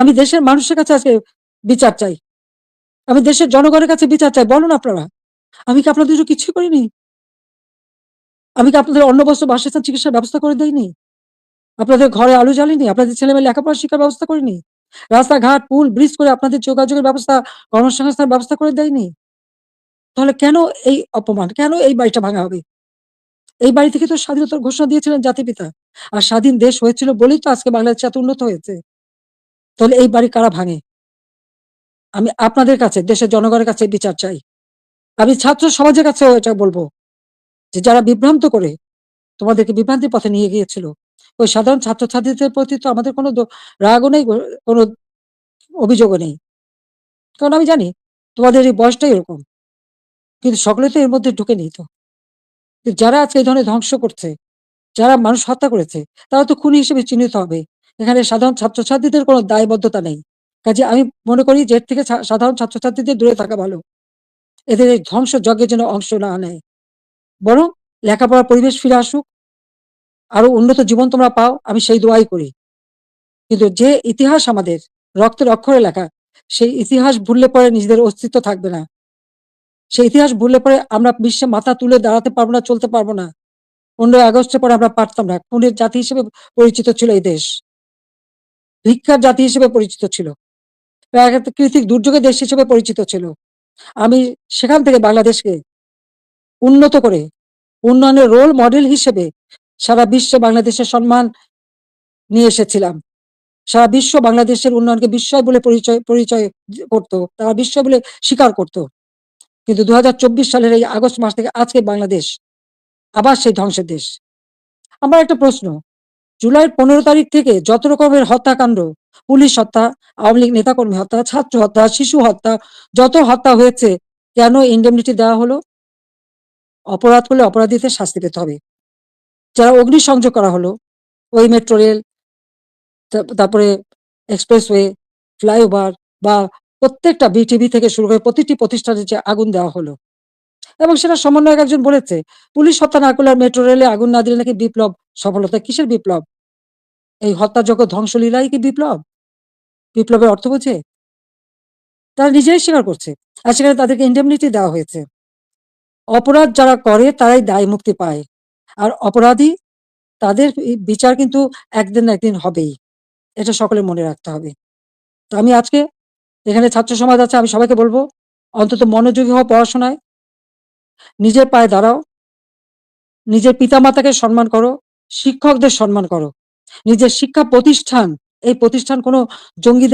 আমি দেশের মানুষের কাছে আজকে বিচার চাই। আমি দেশের জনগণের কাছে বিচার চাই। বলুন আপনারা। আমি কি আপনাদের জন্য কিছুই করিনি? আমি কি আপনাদের অন্ন, বস্ত্র, বাসস্থান, চিকিৎসার ব্যবস্থা করে দেইনি? আপনাদের ঘরে আলো জ্বালিনি? আপনাদের ছেলেমেয়ের লেখাপড়া শিক্ষার ব্যবস্থা করিনি? রাস্তাঘাট, পুল, ব্রিজ করে আপনাদের যোগাযোগের ব্যবস্থা, কর্মসংস্থানের ব্যবস্থা করে দেয়নি? তাহলে কেন এই অপমান? কেন এই বাড়িটা ভাঙা হবে? এই বাড়ি থেকে তো স্বাধীনতার ঘোষণা দিয়েছিলেন জাতির পিতা। আর স্বাধীন দেশ হয়েছিল বলেই তো আজকে বাংলাদেশ এত উন্নত হয়েছে। তাহলে এই বাড়ি কারা ভাঙে? আমি আপনাদের কাছে, দেশের জনগণের কাছে বিচার চাই। আমি ছাত্র সমাজের কাছেও এটা বলব যে যারা বিভ্রান্ত করে তোমাদেরকে বিভ্রান্তির পথে নিয়ে গিয়েছিল, ওই সাধারণ ছাত্রছাত্রীদের প্রতি তো আমাদের কোনো রাগও নেই, কোনো অভিযোগও নেই। কারণ আমি জানি তোমাদের এই বয়সটাই এরকম। কিন্তু সকলে তো এর মধ্যে ঢুকেনি তো। কিন্তু যারা আজকে এই ধরনের ধ্বংস করছে, যারা মানুষ হত্যা করেছে, তারা তো খুনি হিসেবে চিহ্নিত হবে। এখানে সাধারণ ছাত্রছাত্রীদের কোনো দায়বদ্ধতা নেই। কাজেই আমি মনে করি যে এর থেকে সাধারণ ছাত্রছাত্রীদের দূরে থাকা ভালো। এদের এই ধ্বংসযজ্ঞের যেন অংশ না নেয়। বরং লেখাপড়ার পরিবেশ ফিরে আসুক, আরো উন্নত জীবন তোমরা পাও, আমি সেই দোয়াই করি। কিন্তু যে ইতিহাস আমাদের রক্তের অক্ষরে লেখা, সেই ইতিহাস ভুললে পরে নিজেদের অস্তিত্ব থাকবে না। সেই ইতিহাস ভুললে পরে আমরা বিশ্বে মাথা তুলে দাঁড়াতে পারবো না, চলতে পারবো না। 15ই আগস্টের পরে আমরা পারতাম না। খুনের জাতি হিসেবে পরিচিত ছিল এই দেশ। ভিক্ষার জাতি হিসেবে পরিচিত ছিল। প্রাকৃতিক দুর্যোগের দেশ হিসেবে পরিচিত ছিল। আমি সেখান থেকে বাংলাদেশকে উন্নত করে উন্নয়নের রোল মডেল হিসেবে সারা বিশ্বে বাংলাদেশের সম্মান নিয়ে এসেছিলাম। সারা বিশ্ব বাংলাদেশের উন্নয়নকে বিস্ময় বলে পরিচয় করত। তারা বিস্ময় বলে স্বীকার করত। কিন্তু ২০২৪ সালের এই আগস্ট মাস থেকে আজকে বাংলাদেশ আবার সেই ধ্বংসের দেশ। আমার একটা প্রশ্ন, জুলাইয়ের ১৫ তারিখ থেকে যত রকমের হত্যাকাণ্ড, পুলিশ হত্যা, আওয়ামী লীগ নেতাকর্মী হত্যা, ছাত্র হত্যা, শিশু হত্যা, যত হত্যা হয়েছে, কেন ইন্ডেমনিটি দেওয়া হলো? অপরাধ করলে অপরাধীদের শাস্তি পেতে হবে। যারা অগ্নিসংযোগ করা হলো, ওই মেট্রো রেল, তারপরে এক্সপ্রেসওয়ে, ফ্লাইওভার বা প্রত্যেকটা বিটিভি থেকে শুরু করে প্রতিটি প্রতিষ্ঠানে যে আগুন দেওয়া হলো এবং সেটা সমন্বয়ক একজন বলেছে, পুলিশ হত্যা না করলে আর মেট্রো রেলে আগুন না দিলে নাকি বিপ্লব সফলতা। কিসের বিপ্লব? এই হত্যাযজ্ঞ ধ্বংসলীলাই কি বিপ্লব? বিপ্লবের অর্থ বোঝে? তারা নিজেরাই স্বীকার করছে। আর সেখানে তাদেরকে ইন্ডেমনিটি দেওয়া হয়েছে। অপরাধ যারা করে তারাই দায় মুক্তি পায়। আর অপরাধী তাদের বিচার কিন্তু একদিন না একদিন হবেই। এটা সকলের মনে রাখতে হবে। তো আমি আজকে এখানে ছাত্র সমাজ আছে, আমি সবাইকে বলব, অন্তত মনোযোগী হও পড়াশোনায়, নিজের পায়ে দাঁড়াও, নিজের পিতামাতাকে সম্মান করো, শিক্ষকদের সম্মান করো। নিজের শিক্ষা প্রতিষ্ঠান, এই প্রতিষ্ঠান কোনো জঙ্গিদের